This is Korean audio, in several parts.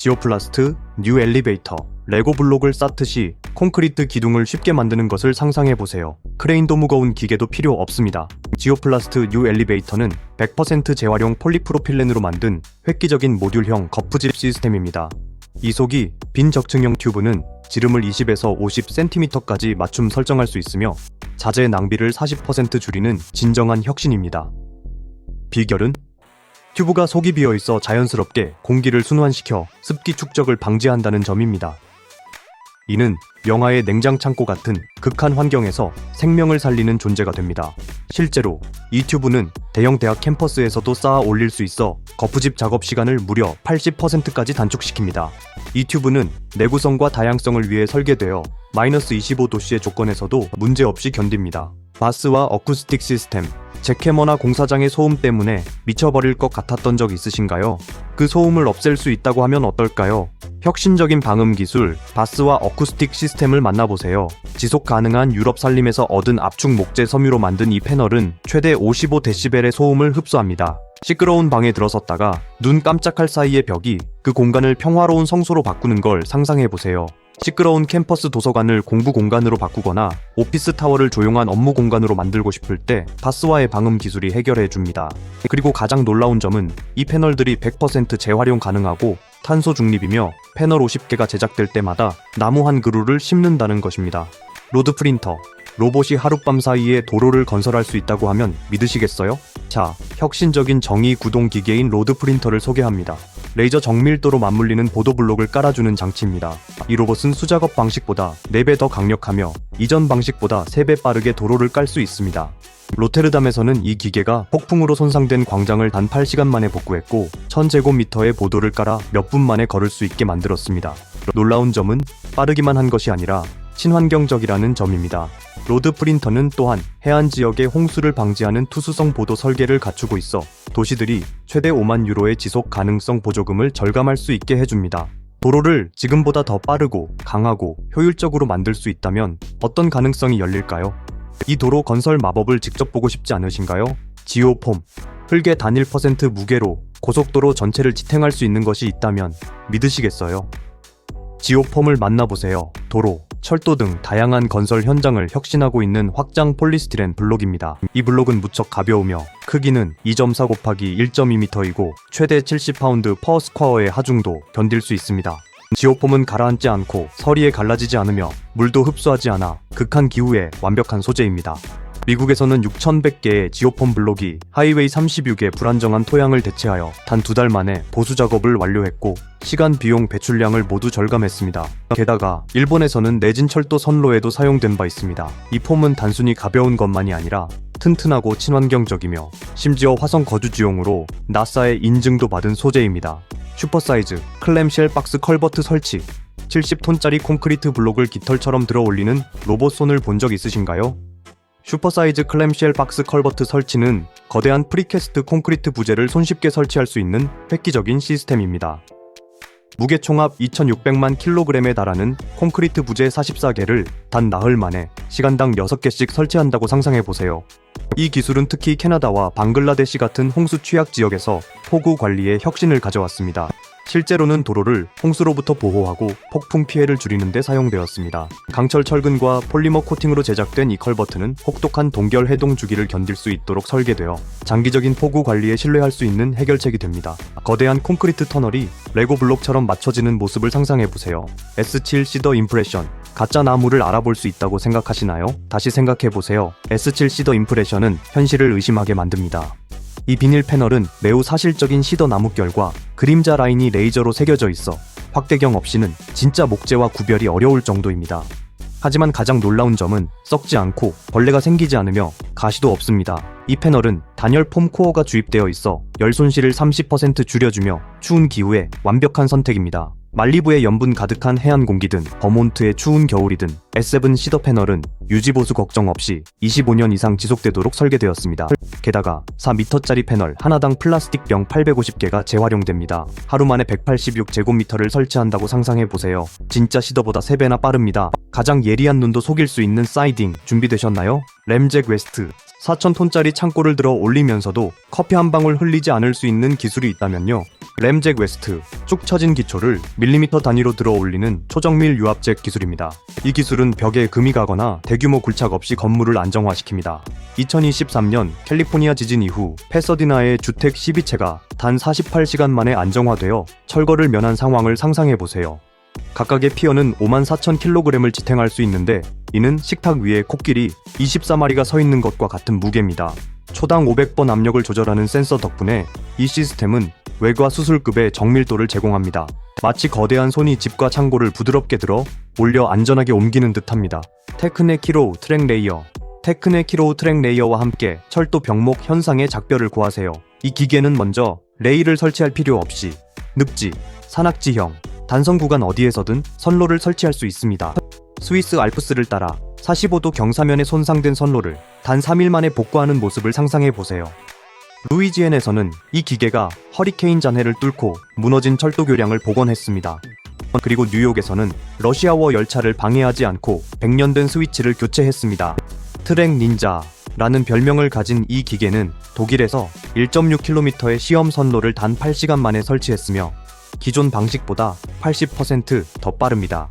지오플라스트 뉴 엘리베이터. 레고 블록을 쌓듯이 콘크리트 기둥을 쉽게 만드는 것을 상상해보세요. 크레인도 무거운 기계도 필요 없습니다. 지오플라스트 뉴 엘리베이터는 100% 재활용 폴리프로필렌으로 만든 획기적인 모듈형 거푸집 시스템입니다. 이 속이 빈 적층형 튜브는 지름을 20에서 50cm까지 맞춤 설정할 수 있으며 자재 낭비를 40% 줄이는 진정한 혁신입니다. 비결은? 튜브가 속이 비어있어 자연스럽게 공기를 순환시켜 습기 축적을 방지한다는 점입니다. 이는 영화의 냉장 창고 같은 극한 환경에서 생명을 살리는 존재가 됩니다. 실제로 이 튜브는 대형 대학 캠퍼스에서도 쌓아 올릴 수 있어 거푸집 작업 시간을 무려 80%까지 단축시킵니다. 이 튜브는 내구성과 다양성을 위해 설계되어 마이너스 25도씨의 조건에서도 문제없이 견딥니다. 바스와 어쿠스틱 시스템. 잭해머나 공사장의 소음 때문에 미쳐버릴 것 같았던 적 있으신가요? 그 소음을 없앨 수 있다고 하면 어떨까요? 혁신적인 방음 기술, 바스와 어쿠스틱 시스템을 만나보세요. 지속 가능한 유럽 산림에서 얻은 압축 목재 섬유로 만든 이 패널은 최대 55dB의 소음을 흡수합니다. 시끄러운 방에 들어섰다가 눈 깜짝할 사이의 벽이 그 공간을 평화로운 성소로 바꾸는 걸 상상해보세요. 시끄러운 캠퍼스 도서관을 공부 공간으로 바꾸거나 오피스 타워를 조용한 업무 공간으로 만들고 싶을 때 바스와의 방음 기술이 해결해줍니다. 그리고 가장 놀라운 점은 이 패널들이 100% 재활용 가능하고 탄소 중립이며 패널 50개가 제작될 때마다 나무 한 그루를 심는다는 것입니다. 로드 프린터. 로봇이 하룻밤 사이에 도로를 건설할 수 있다고 하면 믿으시겠어요? 자, 혁신적인 정의 구동 기계인 로드 프린터를 소개합니다. 레이저 정밀도로 맞물리는 보도 블록을 깔아주는 장치입니다. 이 로봇은 수작업 방식보다 4배 더 강력하며 이전 방식보다 3배 빠르게 도로를 깔 수 있습니다. 로테르담에서는 이 기계가 폭풍으로 손상된 광장을 단 8시간 만에 복구했고 1000제곱미터의 보도를 깔아 몇 분 만에 걸을 수 있게 만들었습니다. 놀라운 점은 빠르기만 한 것이 아니라 친환경적이라는 점입니다. 로드 프린터는 또한 해안 지역의 홍수를 방지하는 투수성 보도 설계를 갖추고 있어 도시들이 최대 5만 유로의 지속 가능성 보조금을 절감할 수 있게 해줍니다. 도로를 지금보다 더 빠르고 강하고 효율적으로 만들 수 있다면 어떤 가능성이 열릴까요? 이 도로 건설 마법을 직접 보고 싶지 않으신가요? 지오폼. 흙의 단 1% 무게로 고속도로 전체를 지탱할 수 있는 것이 있다면 믿으시겠어요? 지오폼을 만나보세요. 도로, 철도 등 다양한 건설 현장을 혁신하고 있는 확장 폴리스티렌 블록입니다. 이 블록은 무척 가벼우며 크기는 2.4 곱하기 1.2m이고 최대 70파운드 퍼 스퀘어의 하중도 견딜 수 있습니다. 지오폼은 가라앉지 않고 서리에 갈라지지 않으며 물도 흡수하지 않아 극한 기후에 완벽한 소재입니다. 미국에서는 6,100개의 지오폼 블록이 하이웨이 36의 불안정한 토양을 대체하여 단 2달 만에 보수 작업을 완료했고 시간, 비용, 배출량을 모두 절감했습니다. 게다가 일본에서는 내진철도 선로에도 사용된 바 있습니다. 이 폼은 단순히 가벼운 것만이 아니라 튼튼하고 친환경적이며 심지어 화성 거주지용으로 나사의 인증도 받은 소재입니다. 슈퍼사이즈 클램쉘 박스 컬버트 설치. 70톤짜리 콘크리트 블록을 깃털처럼 들어 올리는 로봇 손을 본 적 있으신가요? 슈퍼사이즈 클램쉘 박스 컬버트 설치는 거대한 프리캐스트 콘크리트 부재를 손쉽게 설치할 수 있는 획기적인 시스템입니다. 무게 총합 2600만 킬로그램에 달하는 콘크리트 부재 44개를 단 나흘 만에 시간당 6개씩 설치한다고 상상해보세요. 이 기술은 특히 캐나다와 방글라데시 같은 홍수 취약 지역에서 폭우 관리에 혁신을 가져왔습니다. 실제로는 도로를 홍수로부터 보호하고 폭풍 피해를 줄이는 데 사용되었습니다. 강철 철근과 폴리머 코팅으로 제작된 이 컬버트는 혹독한 동결 해동 주기를 견딜 수 있도록 설계되어 장기적인 폭우 관리에 신뢰할 수 있는 해결책이 됩니다. 거대한 콘크리트 터널이 레고 블록처럼 맞춰지는 모습을 상상해보세요. S7 시더 임프레션. 가짜 나무를 알아볼 수 있다고 생각하시나요? 다시 생각해보세요. S7 시더 임프레션은 현실을 의심하게 만듭니다. 이 비닐 패널은 매우 사실적인 시더 나뭇결과 그림자 라인이 레이저로 새겨져 있어 확대경 없이는 진짜 목재와 구별이 어려울 정도입니다. 하지만 가장 놀라운 점은 썩지 않고 벌레가 생기지 않으며 가시도 없습니다. 이 패널은 단열 폼 코어가 주입되어 있어 열 손실을 30% 줄여주며 추운 기후에 완벽한 선택입니다. 말리부의 염분 가득한 해안 공기든 버몬트의 추운 겨울이든 S7 시더 패널은 유지보수 걱정 없이 25년 이상 지속되도록 설계되었습니다. 게다가 4m짜리 패널 하나당 플라스틱 병 850개가 재활용됩니다. 하루 만에 186제곱미터를 설치한다고 상상해보세요. 진짜 시더보다 3배나 빠릅니다. 가장 예리한 눈도 속일 수 있는 사이딩 준비되셨나요? 램잭 웨스트. 4,000톤짜리 창고를 들어 올리면서도 커피 한 방울 흘리지 않을 수 있는 기술이 있다면요. 램잭 웨스트, 쭉 처진 기초를 밀리미터 단위로 들어 올리는 초정밀 유압잭 기술입니다. 이 기술은 벽에 금이 가거나 대규모 굴착 없이 건물을 안정화시킵니다. 2023년 캘리포니아 지진 이후 패서디나의 주택 12채가 단 48시간 만에 안정화되어 철거를 면한 상황을 상상해보세요. 각각의 피어는 54,000kg을 지탱할 수 있는데 이는 식탁 위에 코끼리 24마리가 서 있는 것과 같은 무게입니다. 초당 500번 압력을 조절하는 센서 덕분에 이 시스템은 외과 수술급의 정밀도를 제공합니다. 마치 거대한 손이 집과 창고를 부드럽게 들어 올려 안전하게 옮기는 듯합니다. 테크네 키로우 트랙 레이어. 테크네 키로우 트랙 레이어와 함께 철도 병목 현상의 작별을 구하세요. 이 기계는 먼저 레일을 설치할 필요 없이 늪지, 산악지형, 단선 구간 어디에서든 선로를 설치할 수 있습니다. 스위스 알프스를 따라 45도 경사면에 손상된 선로를 단 3일 만에 복구하는 모습을 상상해보세요. 루이지앤에서는 이 기계가 허리케인 잔해를 뚫고 무너진 철도 교량을 복원했습니다. 그리고 뉴욕에서는 러시아워 열차를 방해하지 않고 100년 된 스위치를 교체했습니다. 트랙 닌자라는 별명을 가진 이 기계는 독일에서 1.6km의 시험 선로를 단 8시간 만에 설치했으며 기존 방식보다 80% 더 빠릅니다.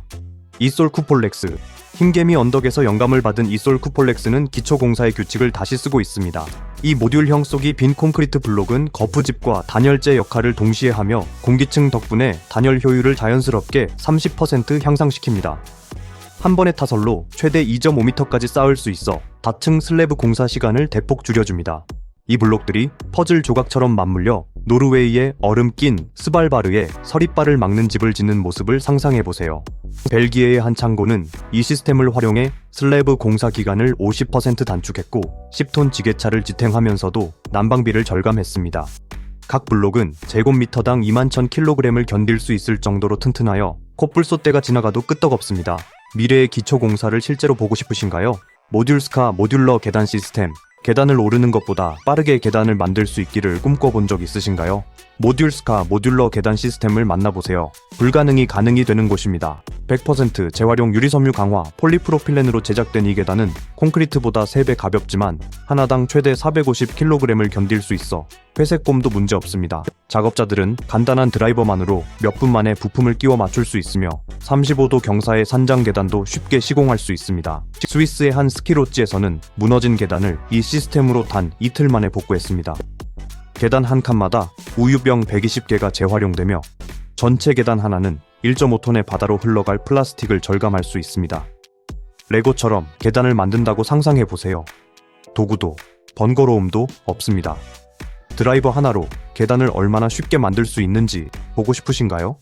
이솔 쿠폴렉스. 흰개미 언덕에서 영감을 받은 이솔 쿠폴렉스는 기초공사의 규칙을 다시 쓰고 있습니다. 이 모듈형 속이 빈 콘크리트 블록은 거푸집과 단열재 역할을 동시에 하며 공기층 덕분에 단열 효율을 자연스럽게 30% 향상시킵니다. 한 번의 타설로 최대 2.5m까지 쌓을 수 있어 다층 슬래브 공사 시간을 대폭 줄여줍니다. 이 블록들이 퍼즐 조각처럼 맞물려 노르웨이의 얼음 낀 스발바르에 서리바를 막는 집을 짓는 모습을 상상해보세요. 벨기에의 한 창고는 이 시스템을 활용해 슬래브 공사 기간을 50% 단축했고 10톤 지게차를 지탱하면서도 난방비를 절감했습니다. 각 블록은 제곱미터당 21,000kg을 견딜 수 있을 정도로 튼튼하여 콧불소대가 지나가도 끄떡없습니다. 미래의 기초공사를 실제로 보고 싶으신가요? 모듈스카 모듈러 계단 시스템. 계단을 오르는 것보다 빠르게 계단을 만들 수 있기를 꿈꿔본 적 있으신가요? 모듈스카 모듈러 계단 시스템을 만나보세요. 불가능이 가능이 되는 곳입니다. 100% 재활용 유리섬유 강화 폴리프로필렌으로 제작된 이 계단은 콘크리트보다 3배 가볍지만 하나당 최대 450kg을 견딜 수 있어 회색곰도 문제없습니다. 작업자들은 간단한 드라이버만으로 몇 분 만에 부품을 끼워 맞출 수 있으며 35도 경사의 산장 계단도 쉽게 시공할 수 있습니다. 스위스의 한 스키로지에서는 무너진 계단을 이 시스템으로 단 이틀 만에 복구했습니다. 계단 한 칸마다 우유병 120개가 재활용되며 전체 계단 하나는 1.5톤의 바다로 흘러갈 플라스틱을 절감할 수 있습니다. 레고처럼 계단을 만든다고 상상해보세요. 도구도 번거로움도 없습니다. 드라이버 하나로 계단을 얼마나 쉽게 만들 수 있는지 보고 싶으신가요?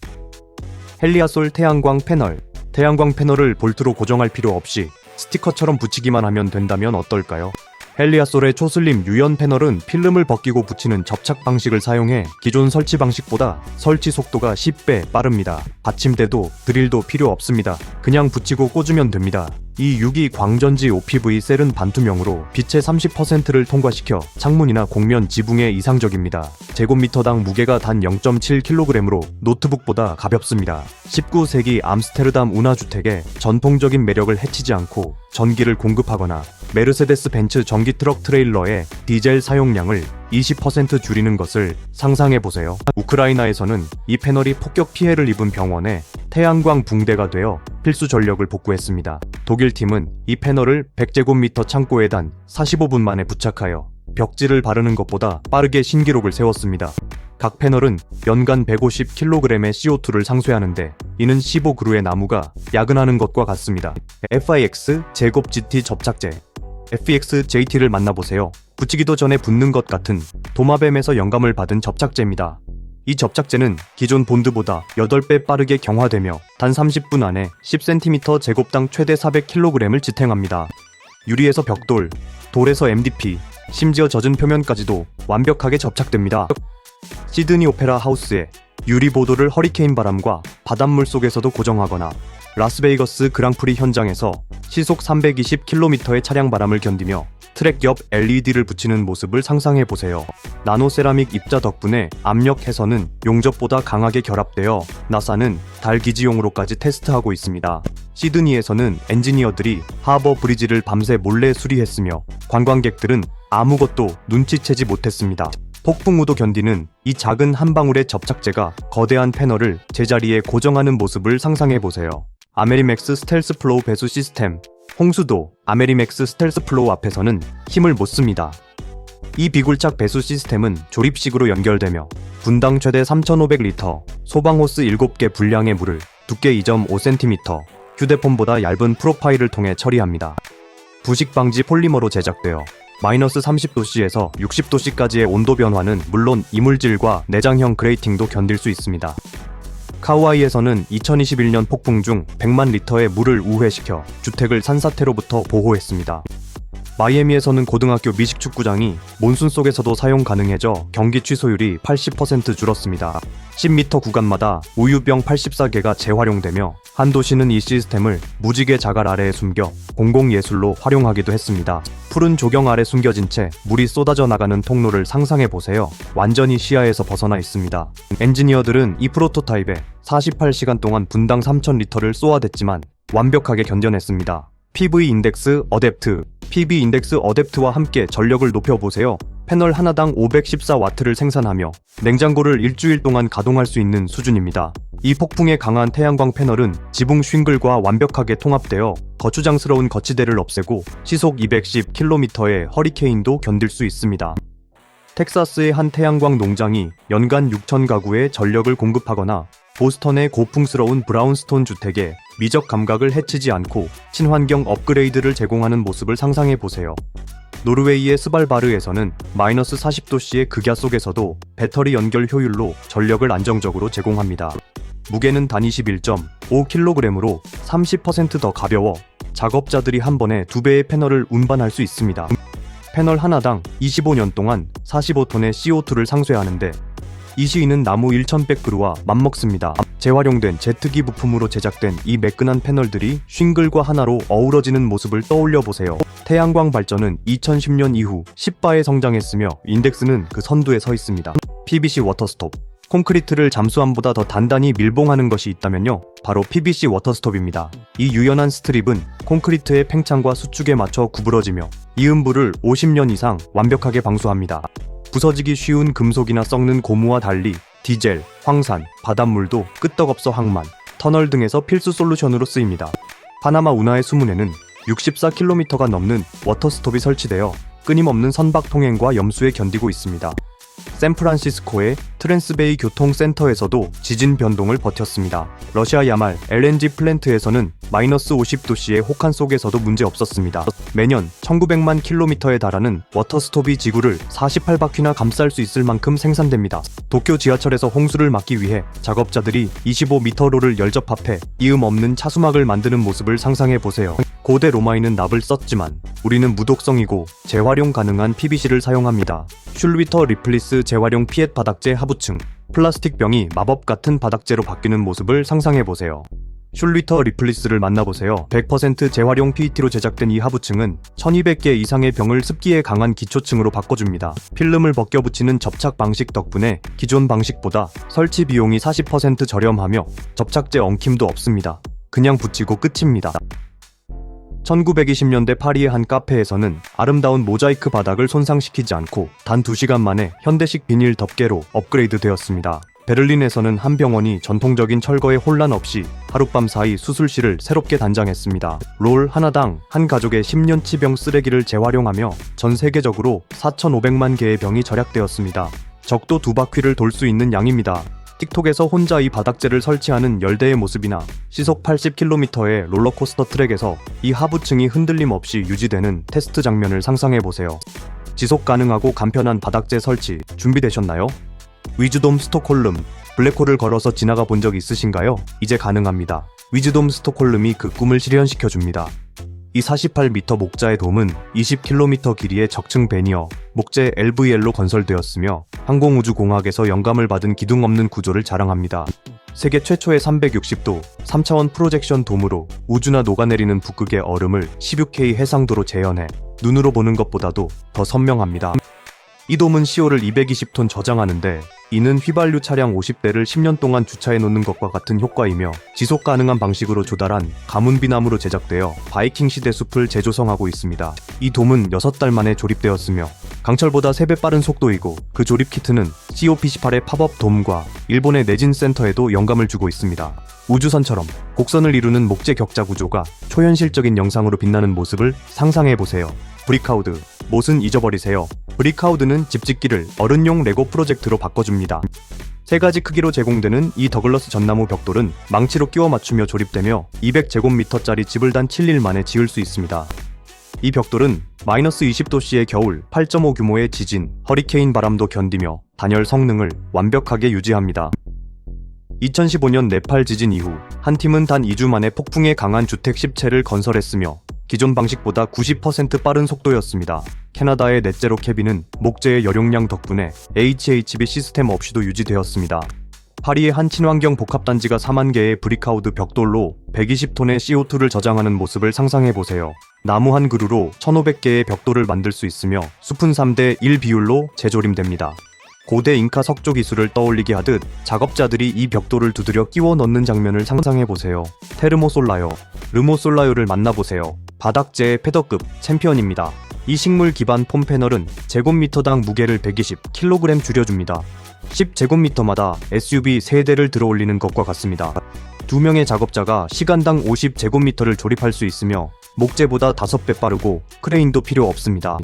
헬리아솔 태양광 패널. 태양광 패널을 볼트로 고정할 필요 없이 스티커처럼 붙이기만 하면 된다면 어떨까요? 헬리아솔의 초슬림 유연 패널은 필름을 벗기고 붙이는 접착 방식을 사용해 기존 설치 방식보다 설치 속도가 10배 빠릅니다. 받침대도 드릴도 필요 없습니다. 그냥 붙이고 꽂으면 됩니다. 이 6기 광전지 OPV 셀은 반투명으로 빛의 30%를 통과시켜 창문이나 공면 지붕에 이상적입니다. 제곱미터당 무게가 단 0.7kg으로 노트북보다 가볍습니다. 19세기 암스테르담 운하주택에 전통적인 매력을 해치지 않고 전기를 공급하거나 메르세데스 벤츠 전기 트럭 트레일러의 디젤 사용량을 20% 줄이는 것을 상상해보세요. 우크라이나에서는 이 패널이 폭격 피해를 입은 병원에 태양광 붕대가 되어 필수 전력을 복구했습니다. 독일 팀은 이 패널을 100제곱미터 창고에 단 45분 만에 부착하여 벽지를 바르는 것보다 빠르게 신기록을 세웠습니다. 각 패널은 연간 150kg의 CO2를 상쇄하는데 이는 15그루의 나무가 야근하는 것과 같습니다. FIX 제곱 GT 접착제. FX JT를 만나보세요. 붙이기도 전에 붙는 것 같은 도마뱀에서 영감을 받은 접착제입니다. 이 접착제는 기존 본드보다 8배 빠르게 경화되며 단 30분 안에 10cm 제곱당 최대 400kg을 지탱합니다. 유리에서 벽돌, 돌에서 MDP, 심지어 젖은 표면까지도 완벽하게 접착됩니다. 시드니 오페라 하우스에 유리 보도를 허리케인 바람과 바닷물 속에서도 고정하거나 라스베이거스 그랑프리 현장에서 시속 320km의 차량 바람을 견디며 트랙 옆 LED를 붙이는 모습을 상상해보세요. 나노세라믹 입자 덕분에 압력 해서는 용접보다 강하게 결합되어 나사는 달 기지용으로까지 테스트하고 있습니다. 시드니에서는 엔지니어들이 하버 브리지를 밤새 몰래 수리했으며 관광객들은 아무것도 눈치채지 못했습니다. 폭풍우도 견디는 이 작은 한 방울의 접착제가 거대한 패널을 제자리에 고정하는 모습을 상상해보세요. 아메리맥스 스텔스 플로우 배수 시스템. 홍수도 아메리맥스 스텔스 플로우 앞에서는 힘을 못 씁니다. 이 비굴착 배수 시스템은 조립식으로 연결되며 분당 최대 3,500리터, 소방호스 7개 분량의 물을 두께 2.5cm, 휴대폰보다 얇은 프로파일을 통해 처리합니다. 부식 방지 폴리머로 제작되어 마이너스 30도씨에서 60도씨까지의 온도 변화는 물론 이물질과 내장형 그레이팅도 견딜 수 있습니다. 카우아이에서는 2021년 폭풍 중 100만 리터의 물을 우회시켜 주택을 산사태로부터 보호했습니다. 마이애미에서는 고등학교 미식축구장이 몬순 속에서도 사용 가능해져 경기 취소율이 80% 줄었습니다. 10m 구간마다 우유병 84개가 재활용되며 한 도시는 이 시스템을 무지개 자갈 아래에 숨겨 공공예술로 활용하기도 했습니다. 푸른 조경 아래 숨겨진 채 물이 쏟아져 나가는 통로를 상상해보세요. 완전히 시야에서 벗어나 있습니다. 엔지니어들은 이 프로토타입에 48시간 동안 분당 3,000리터를 쏘아댔지만 완벽하게 견뎌냈습니다. PV 인덱스 어댑트. PV 인덱스 어댑트와 함께 전력을 높여보세요. 패널 하나당 514W를 생산하며 냉장고를 일주일 동안 가동할 수 있는 수준입니다. 이 폭풍에 강한 태양광 패널은 지붕 쉰글과 완벽하게 통합되어 거추장스러운 거치대를 없애고 시속 210km의 허리케인도 견딜 수 있습니다. 텍사스의 한 태양광 농장이 연간 6,000가구에 전력을 공급하거나 보스턴의 고풍스러운 브라운스톤 주택에 미적 감각을 해치지 않고 친환경 업그레이드를 제공하는 모습을 상상해보세요. 노르웨이의 스발바르에서는 마이너스 40도씨의 극야 속에서도 배터리 연결 효율로 전력을 안정적으로 제공합니다. 무게는 단 21.5kg으로 30% 더 가벼워 작업자들이 한 번에 2배의 패널을 운반할 수 있습니다. 패널 하나당 25년 동안 45톤의 CO2를 상쇄하는데 이 시위는 나무 1,100그루와 맞먹습니다. 재활용된 제트기 부품으로 제작된 이 매끈한 패널들이 쉰글과 하나로 어우러지는 모습을 떠올려보세요. 태양광 발전은 2010년 이후 10배의 성장했으며 인덱스는 그 선두에 서 있습니다. PVC 워터스톱. 콘크리트를 잠수함보다 더 단단히 밀봉하는 것이 있다면요, 바로 PVC 워터스톱입니다. 이 유연한 스트립은 콘크리트의 팽창과 수축에 맞춰 구부러지며 이음부를 50년 이상 완벽하게 방수합니다. 부서지기 쉬운 금속이나 썩는 고무와 달리 디젤, 황산, 바닷물도 끄떡없어 항만, 터널 등에서 필수 솔루션으로 쓰입니다. 파나마 운하의 수문에는 64km가 넘는 워터스톱이 설치되어 끊임없는 선박 통행과 염수에 견디고 있습니다. 샌프란시스코의 트랜스베이 교통센터에서도 지진 변동을 버텼습니다. 러시아 야말 LNG 플랜트에서는 마이너스 50도씨의 혹한 속에서도 문제 없었습니다. 매년 1900만 킬로미터에 달하는 워터스톱이 지구를 48바퀴나 감쌀 수 있을 만큼 생산됩니다. 도쿄 지하철에서 홍수를 막기 위해 작업자들이 25m로를 열접합해 이음 없는 차수막을 만드는 모습을 상상해보세요. 고대 로마인은 납을 썼지만 우리는 무독성이고 재활용 가능한 PVC를 사용합니다. 슐위터 리플리스 재활용 피엣 바닥재 하부층. 플라스틱 병이 마법 같은 바닥재로 바뀌는 모습을 상상해보세요. 슐위터 리플리스를 만나보세요. 100% 재활용 PET로 제작된 이 하부층은 1200개 이상의 병을 습기에 강한 기초층으로 바꿔줍니다. 필름을 벗겨붙이는 접착 방식 덕분에 기존 방식보다 설치 비용이 40% 저렴하며 접착제 엉킴도 없습니다. 그냥 붙이고 끝입니다. 1920년대 파리의 한 카페에서는 아름다운 모자이크 바닥을 손상시키지 않고 단 2시간 만에 현대식 비닐 덮개로 업그레이드 되었습니다. 베를린에서는 한 병원이 전통적인 철거에 혼란 없이 하룻밤 사이 수술실을 새롭게 단장했습니다. 롤 하나당 한 가족의 10년치 병 쓰레기를 재활용하며 전 세계적으로 4,500만 개의 병이 절약되었습니다. 적도 2바퀴를 돌 수 있는 양입니다. 틱톡에서 혼자 이 바닥재를 설치하는 열대의 모습이나 시속 80km의 롤러코스터 트랙에서 이 하부층이 흔들림 없이 유지되는 테스트 장면을 상상해보세요. 지속 가능하고 간편한 바닥재 설치 준비되셨나요? 위즈돔 스톡홀름. 블랙홀을 걸어서 지나가 본 적 있으신가요? 이제 가능합니다. 위즈돔 스톡홀름이 그 꿈을 실현시켜줍니다. 이 48m 목자의 돔은 20km 길이의 적층 배니어, 목재 LVL로 건설되었으며 항공우주공학에서 영감을 받은 기둥 없는 구조를 자랑합니다. 세계 최초의 360도 3차원 프로젝션 돔으로 우주나 녹아내리는 북극의 얼음을 16K 해상도로 재현해 눈으로 보는 것보다도 더 선명합니다. 이 돔은 CO를 220톤 저장하는데 이는 휘발유 차량 50대를 10년 동안 주차해 놓는 것과 같은 효과이며 지속 가능한 방식으로 조달한 가문비나무로 제작되어 바이킹 시대 숲을 재조성하고 있습니다. 이 돔은 6달 만에 조립되었으며 강철보다 3배 빠른 속도이고 그 조립 키트는 COP18의 팝업 돔과 일본의 내진 센터에도 영감을 주고 있습니다. 우주선처럼 곡선을 이루는 목재 격자 구조가 초현실적인 영상으로 빛나는 모습을 상상해보세요. 브릭하우드, 못은 잊어버리세요. 브릭하우드는 집짓기를 어른용 레고 프로젝트로 바꿔줍니다. 3가지 크기로 제공되는 이 더글러스 전나무 벽돌은 망치로 끼워 맞추며 조립되며 200제곱미터짜리 집을 단 7일 만에 지을 수 있습니다. 이 벽돌은 마이너스 20도씨의 겨울, 8.5 규모의 지진, 허리케인 바람도 견디며 단열 성능을 완벽하게 유지합니다. 2015년 네팔 지진 이후 한 팀은 단 2주 만에 폭풍에 강한 주택 10채를 건설했으며 기존 방식보다 90% 빠른 속도였습니다. 캐나다의 넷제로 캐빈은 목재의 여용량 덕분에 HHB 시스템 없이도 유지되었습니다. 파리의 한 친환경 복합단지가 4만 개의 브릭하우드 벽돌로 120톤의 CO2를 저장하는 모습을 상상해보세요. 나무 한 그루로 1,500개의 벽돌을 만들 수 있으며 숲은 3대 1 비율로 재조림됩니다. 고대 잉카 석조 기술을 떠올리게 하듯 작업자들이 이 벽돌을 두드려 끼워 넣는 장면을 상상해보세요. 테르모솔라요, 르모솔라요를 만나보세요. 바닥재의 패더급 챔피언입니다. 이 식물 기반 폼 패널은 제곱미터당 무게를 120kg 줄여줍니다. 10제곱미터마다 SUV 3대를 들어올리는 것과 같습니다. 2명의 작업자가 시간당 50제곱미터를 조립할 수 있으며 목재보다 5배 빠르고 크레인도 필요 없습니다.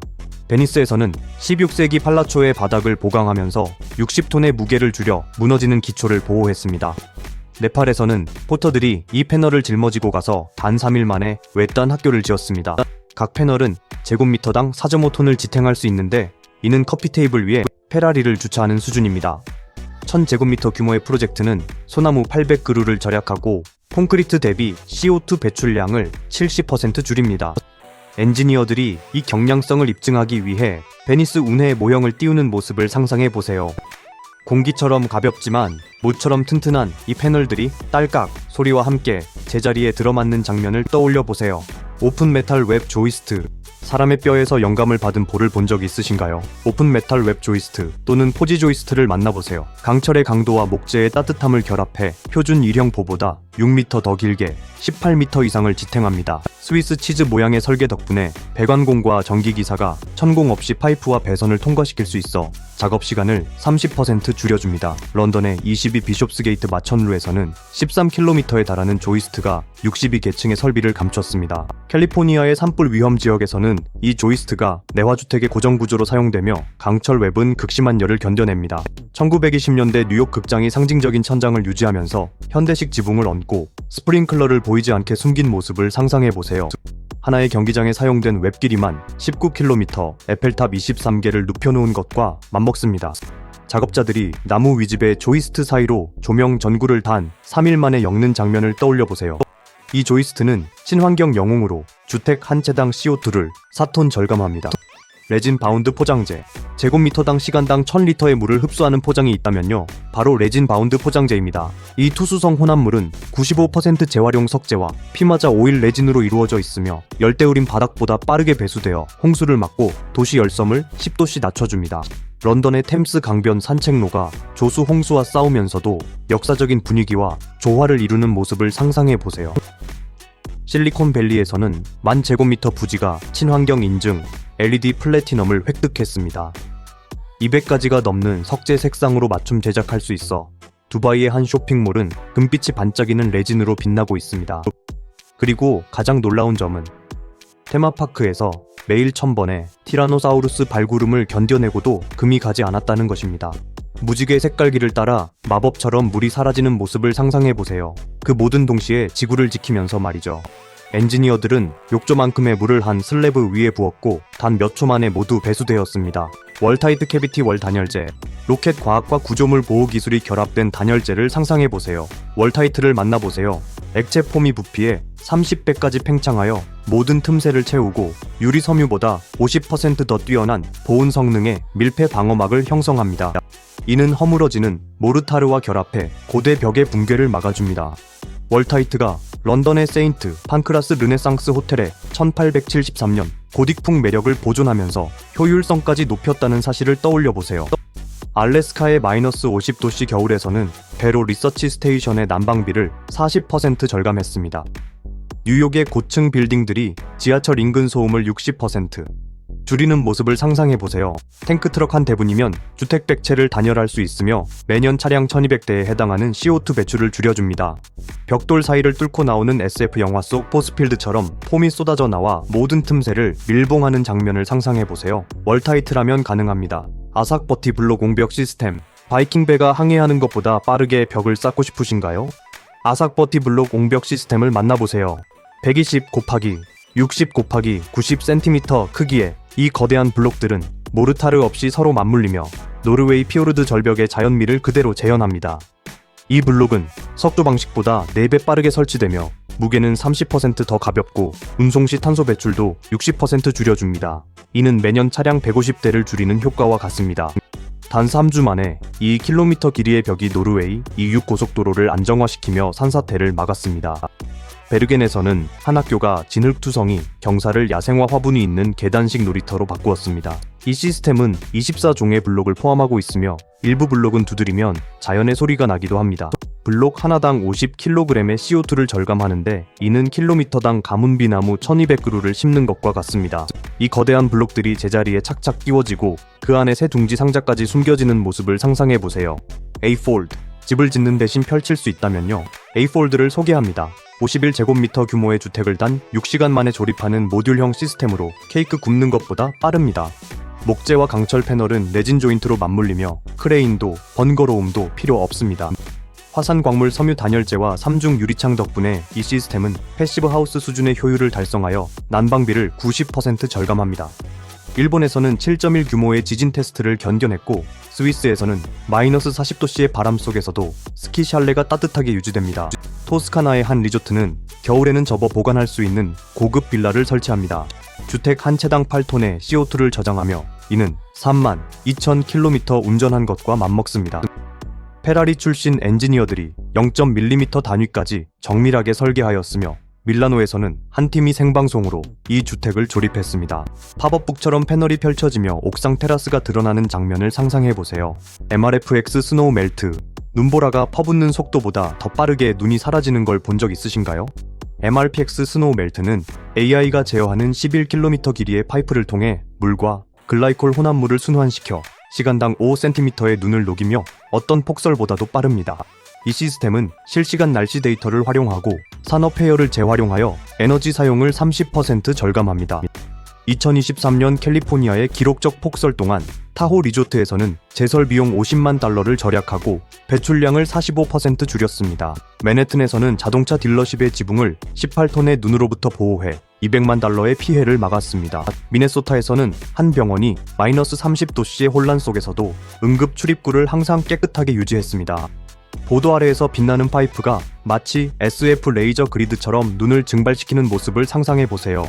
베니스에서는 16세기 팔라초의 바닥을 보강하면서 60톤의 무게를 줄여 무너지는 기초를 보호했습니다. 네팔에서는 포터들이 이 패널을 짊어지고 가서 단 3일 만에 외딴 학교를 지었습니다. 각 패널은 제곱미터당 4.5톤을 지탱할 수 있는데 이는 커피 테이블 위에 페라리를 주차하는 수준입니다. 1000제곱미터 규모의 프로젝트는 소나무 800그루를 절약하고 콘크리트 대비 CO2 배출량을 70% 줄입니다. 엔지니어들이 이 경량성을 입증하기 위해 베니스 운해의 모형을 띄우는 모습을 상상해보세요. 공기처럼 가볍지만 무처럼 튼튼한 이 패널들이 딸깍 소리와 함께 제자리에 들어맞는 장면을 떠올려보세요. 오픈 메탈 웹 조이스트. 사람의 뼈에서 영감을 받은 볼을 본 적 있으신가요? 오픈 메탈 웹 조이스트 또는 포지 조이스트를 만나보세요. 강철의 강도와 목재의 따뜻함을 결합해 표준 일형 보보다 6m 더 길게 18m 이상을 지탱합니다. 스위스 치즈 모양의 설계 덕분에 배관공과 전기기사가 천공 없이 파이프와 배선을 통과시킬 수 있어 작업 시간을 30% 줄여줍니다. 런던의 22 비숍스게이트 마천루에서는 13km에 달하는 조이스트가 62계층의 설비를 감췄습니다. 캘리포니아의 산불 위험 지역에서는 이 조이스트가 내화주택의 고정구조로 사용되며 강철 웹은 극심한 열을 견뎌냅니다. 1920년대 뉴욕 극장이 상징적인 천장을 유지하면서 현대식 지붕을 얹고 스프링클러를 보이지 않게 숨긴 모습을 상상해보세요. 하나의 경기장에 사용된 웹 길이만 19km, 에펠탑 23개를 눕혀놓은 것과 맞먹습니다. 작업자들이 나무 위집의 조이스트 사이로 조명 전구를 단 3일 만에 엮는 장면을 떠올려보세요. 이 조이스트는 친환경 영웅으로 주택 한 채당 CO2를 4톤 절감합니다. 레진 바운드 포장재. 제곱미터당 시간당 1000리터의 물을 흡수하는 포장이 있다면요, 바로 레진 바운드 포장재입니다. 이 투수성 혼합물은 95% 재활용 석재와 피마자 오일 레진으로 이루어져 있으며 열대우림 바닥보다 빠르게 배수되어 홍수를 막고 도시 열섬을 10도씨 낮춰줍니다. 런던의 템스 강변 산책로가 조수 홍수와 싸우면서도 역사적인 분위기와 조화를 이루는 모습을 상상해보세요. 실리콘밸리에서는 10,000제곱미터 부지가 친환경 인증 LED 플래티넘을 획득했습니다. 200가지가 넘는 석재 색상으로 맞춤 제작할 수 있어 두바이의 한 쇼핑몰은 금빛이 반짝이는 레진으로 빛나고 있습니다. 그리고 가장 놀라운 점은 테마파크에서 매일 1000번의 티라노사우루스 발구름을 견뎌내고도 금이 가지 않았다는 것입니다. 무지개 색깔기를 따라 마법처럼 물이 사라지는 모습을 상상해보세요. 그 모든 동시에 지구를 지키면서 말이죠. 엔지니어들은 욕조만큼의 물을 한 슬래브 위에 부었고 단 몇 초 만에 모두 배수되었습니다. 월타이트 캐비티 월 단열재. 로켓 과학과 구조물 보호 기술이 결합된 단열재를 상상해보세요. 월타이트를 만나보세요. 액체 폼이 부피에 30배까지 팽창하여 모든 틈새를 채우고 유리 섬유보다 50% 더 뛰어난 보온 성능의 밀폐 방어막을 형성합니다. 이는 허물어지는 모르타르와 결합해 고대 벽의 붕괴를 막아줍니다. 월타이트가 런던의 세인트 판크라스 르네상스 호텔의 1873년 고딕풍 매력을 보존하면서 효율성까지 높였다는 사실을 떠올려보세요. 알래스카의 마이너스 50도씨 겨울에서는 베로 리서치 스테이션의 난방비를 40% 절감했습니다. 뉴욕의 고층 빌딩들이 지하철 인근 소음을 60%, 줄이는 모습을 상상해보세요. 탱크트럭 한 대분이면 주택 100채를 단열할 수 있으며 매년 차량 1200대에 해당하는 CO2 배출을 줄여줍니다. 벽돌 사이를 뚫고 나오는 SF 영화 속 포스필드처럼 폼이 쏟아져 나와 모든 틈새를 밀봉하는 장면을 상상해보세요. 월타이트라면 가능합니다. 아삭버티 블록 옹벽 시스템. 바이킹배가 항해하는 것보다 빠르게 벽을 쌓고 싶으신가요? 아삭버티 블록 옹벽 시스템을 만나보세요. 120 곱하기 60 곱하기 90cm 크기의 이 거대한 블록들은 모르타르 없이 서로 맞물리며 노르웨이 피오르드 절벽의 자연미를 그대로 재현합니다. 이 블록은 석조 방식보다 4배 빠르게 설치되며 무게는 30% 더 가볍고 운송 시 탄소 배출도 60% 줄여줍니다. 이는 매년 차량 150대를 줄이는 효과와 같습니다. 단 3주 만에 2km 길이의 벽이 노르웨이 E6 고속도로를 안정화시키며 산사태를 막았습니다. 베르겐에서는 한 학교가 진흙투성이 경사를 야생화 화분이 있는 계단식 놀이터로 바꾸었습니다. 이 시스템은 24종의 블록을 포함하고 있으며 일부 블록은 두드리면 자연의 소리가 나기도 합니다. 블록 하나당 50kg의 CO2를 절감하는데 이는 킬로미터당 가문비나무 1200그루를 심는 것과 같습니다. 이 거대한 블록들이 제자리에 착착 끼워지고 그 안에 새 둥지 상자까지 숨겨지는 모습을 상상해보세요. A-Fold. 집을 짓는 대신 펼칠 수 있다면요. A-Fold를 소개합니다. 51제곱미터 규모의 주택을 단 6시간 만에 조립하는 모듈형 시스템으로 케이크 굽는 것보다 빠릅니다. 목재와 강철 패널은 레진 조인트로 맞물리며 크레인도 번거로움도 필요 없습니다. 화산 광물 섬유 단열재와 3중 유리창 덕분에 이 시스템은 패시브 하우스 수준의 효율을 달성하여 난방비를 90% 절감합니다. 일본에서는 7.1 규모의 지진 테스트를 견뎌냈고 스위스에서는 마이너스 40도씨의 바람 속에서도 스키 샬레가 따뜻하게 유지됩니다. 토스카나의 한 리조트는 겨울에는 접어 보관할 수 있는 고급 빌라를 설치합니다. 주택 한 채당 8톤의 CO2를 저장하며 이는 32,000km 운전한 것과 맞먹습니다. 페라리 출신 엔지니어들이 0.mm 단위까지 정밀하게 설계하였으며 밀라노에서는 한 팀이 생방송으로 이 주택을 조립했습니다. 팝업북처럼 패널이 펼쳐지며 옥상 테라스가 드러나는 장면을 상상해보세요. MRFX 스노우 멜트. 눈보라가 퍼붓는 속도보다 더 빠르게 눈이 사라지는 걸 본 적 있으신가요? MRPX 스노우 멜트는 AI가 제어하는 11km 길이의 파이프를 통해 물과 글라이콜 혼합물을 순환시켜 시간당 5cm의 눈을 녹이며 어떤 폭설보다도 빠릅니다. 이 시스템은 실시간 날씨 데이터를 활용하고 산업 폐열을 재활용하여 에너지 사용을 30% 절감합니다. 2023년 캘리포니아의 기록적 폭설 동안 타호 리조트에서는 제설 비용 50만 달러를 절약하고 배출량을 45% 줄였습니다. 맨해튼에서는 자동차 딜러십의 지붕을 18톤의 눈으로부터 보호해 200만 달러의 피해를 막았습니다. 미네소타에서는 한 병원이 마이너스 30도씨의 혼란 속에서도 응급 출입구를 항상 깨끗하게 유지했습니다. 보도 아래에서 빛나는 파이프가 마치 SF 레이저 그리드처럼 눈을 증발시키는 모습을 상상해보세요.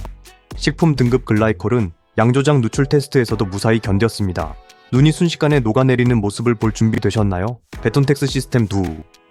식품 등급 글라이콜은 양조장 누출 테스트에서도 무사히 견뎠습니다. 눈이 순식간에 녹아내리는 모습을 볼 준비 되셨나요? 베톤텍스 시스템 2.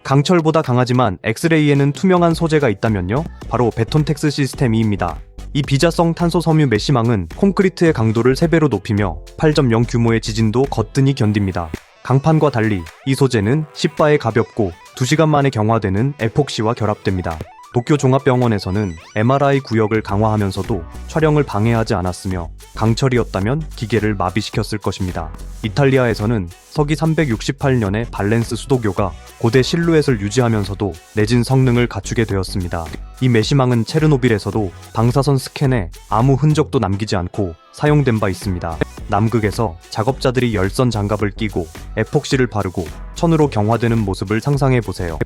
강철보다 강하지만 엑스레이에는 투명한 소재가 있다면요? 바로 베톤텍스 시스템 2입니다. 이 비자성 탄소 섬유 메쉬망은 콘크리트의 강도를 3배로 높이며 8.0 규모의 지진도 거뜬히 견딥니다. 강판과 달리 이 소재는 10바에 가볍고 2시간 만에 경화되는 에폭시와 결합됩니다. 도쿄 종합병원에서는 MRI 구역을 강화하면서도 촬영을 방해하지 않았으며 강철이었다면 기계를 마비시켰을 것입니다. 이탈리아에서는 서기 368년에 발렌스 수도교가 고대 실루엣을 유지하면서도 내진 성능을 갖추게 되었습니다. 이 메시망은 체르노빌에서도 방사선 스캔에 아무 흔적도 남기지 않고 사용된 바 있습니다. 남극에서 작업자들이 열선 장갑을 끼고 에폭시를 바르고 천으로 경화되는 모습을 상상해보세요.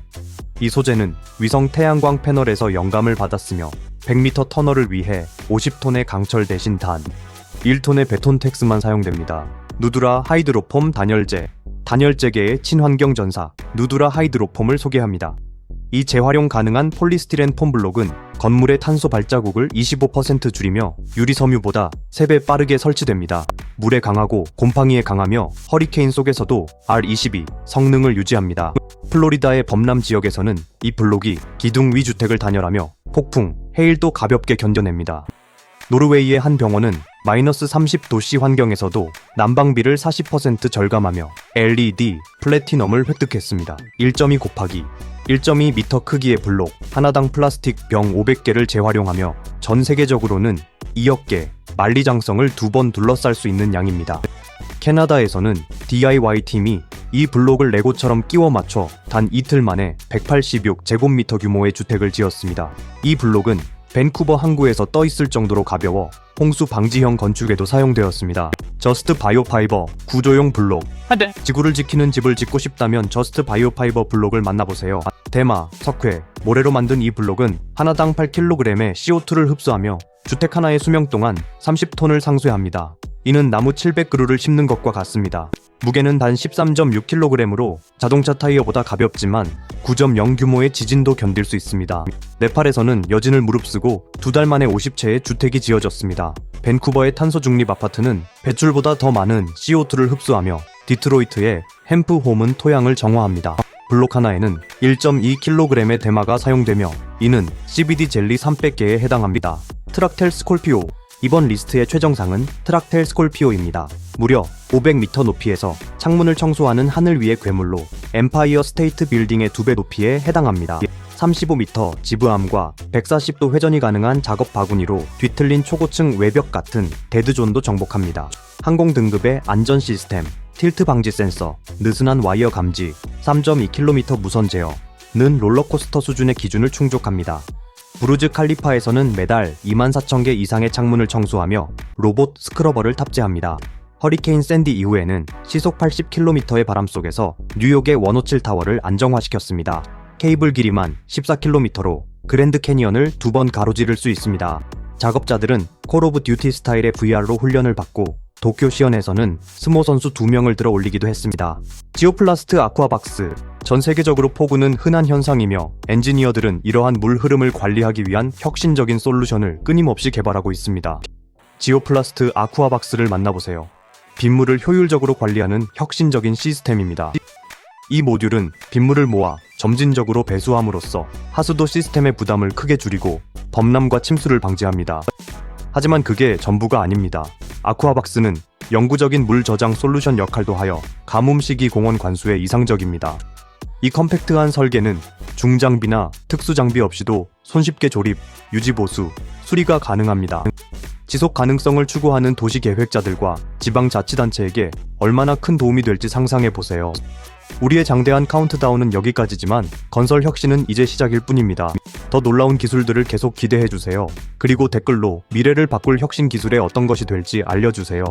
이 소재는 위성 태양광 패널에서 영감을 받았으며 100m 터널을 위해 50톤의 강철 대신 단 1톤의 베톤텍스만 사용됩니다. 누드라 하이드로폼 단열재. 단열재계의 친환경 전사 누드라 하이드로폼을 소개합니다. 이 재활용 가능한 폴리스티렌 폼블록은 건물의 탄소 발자국을 25% 줄이며 유리섬유보다 3배 빠르게 설치됩니다. 물에 강하고 곰팡이에 강하며 허리케인 속에서도 R22 성능을 유지합니다. 플로리다의 범람 지역에서는 이 블록이 기둥 위 주택을 단열하며 폭풍, 해일도 가볍게 견뎌냅니다. 노르웨이의 한 병원은 마이너스 30도씨 환경에서도 난방비를 40% 절감하며 LED 플래티넘을 획득했습니다. 1.2 곱하기 1.2m 크기의 블록 하나당 플라스틱 병 500개를 재활용하며 전 세계적으로는 2억 개, 만리장성을 2번 둘러쌀 수 있는 양입니다. 캐나다에서는 DIY 팀이 이 블록을 레고처럼 끼워 맞춰 단 이틀 만에 186제곱미터 규모의 주택을 지었습니다. 이 블록은 밴쿠버 항구에서 떠 있을 정도로 가벼워 홍수 방지형 건축에도 사용되었습니다. 저스트 바이오 파이버 구조용 블록. 지구를 지키는 집을 짓고 싶다면 저스트 바이오 파이버 블록을 만나보세요. 대마, 석회, 모래로 만든 이 블록은 하나당 8kg의 CO2를 흡수하며 주택 하나의 수명 동안 30톤을 상쇄합니다. 이는 나무 700그루를 심는 것과 같습니다. 무게는 단 13.6kg으로 자동차 타이어보다 가볍지만 9.0 규모의 지진도 견딜 수 있습니다. 네팔에서는 여진을 무릅쓰고 2달 만에 50채의 주택이 지어졌습니다. 밴쿠버의 탄소 중립 아파트는 배출보다 더 많은 CO2를 흡수하며 디트로이트의 햄프홈은 토양을 정화합니다. 블록 하나에는 1.2kg의 대마가 사용되며 이는 CBD 젤리 300개에 해당합니다. 트락텔 스콜피오. 이번 리스트의 최정상은 트락텔 스콜피오입니다. 무려 500m 높이에서 창문을 청소하는 하늘 위의 괴물로 엠파이어 스테이트 빌딩의 2배 높이에 해당합니다. 35m 지브암과 140도 회전이 가능한 작업 바구니로 뒤틀린 초고층 외벽 같은 데드존도 정복합니다. 항공 등급의 안전 시스템, 틸트 방지 센서, 느슨한 와이어 감지, 3.2km 무선 제어는 롤러코스터 수준의 기준을 충족합니다. 부르즈 칼리파에서는 매달 24,000개 이상의 창문을 청소하며 로봇 스크러버를 탑재합니다. 허리케인 샌디 이후에는 시속 80km의 바람 속에서 뉴욕의 157 타워를 안정화시켰습니다. 케이블 길이만 14km로 그랜드 캐니언을 2번 가로지를 수 있습니다. 작업자들은 콜 오브 듀티 스타일의 VR로 훈련을 받고 도쿄 시연에서는 스모 선수 2명을 들어 올리기도 했습니다. 지오플라스트 아쿠아박스. 전 세계적으로 폭우는 흔한 현상이며 엔지니어들은 이러한 물 흐름을 관리하기 위한 혁신적인 솔루션을 끊임없이 개발하고 있습니다. 지오플라스트 아쿠아박스를 만나보세요. 빗물을 효율적으로 관리하는 혁신적인 시스템입니다. 이 모듈은 빗물을 모아 점진적으로 배수함으로써 하수도 시스템의 부담을 크게 줄이고 범람과 침수를 방지합니다. 하지만 그게 전부가 아닙니다. 아쿠아박스는 영구적인 물 저장 솔루션 역할도 하여 가뭄 시기 공원 관수에 이상적입니다. 이 컴팩트한 설계는 중장비나 특수장비 없이도 손쉽게 조립, 유지보수, 수리가 가능합니다. 지속 가능성을 추구하는 도시 계획자들과 지방자치단체에게 얼마나 큰 도움이 될지 상상해보세요. 우리의 장대한 카운트다운은 여기까지지만 건설 혁신은 이제 시작일 뿐입니다. 더 놀라운 기술들을 계속 기대해주세요. 그리고 댓글로 미래를 바꿀 혁신 기술에 어떤 것이 될지 알려주세요.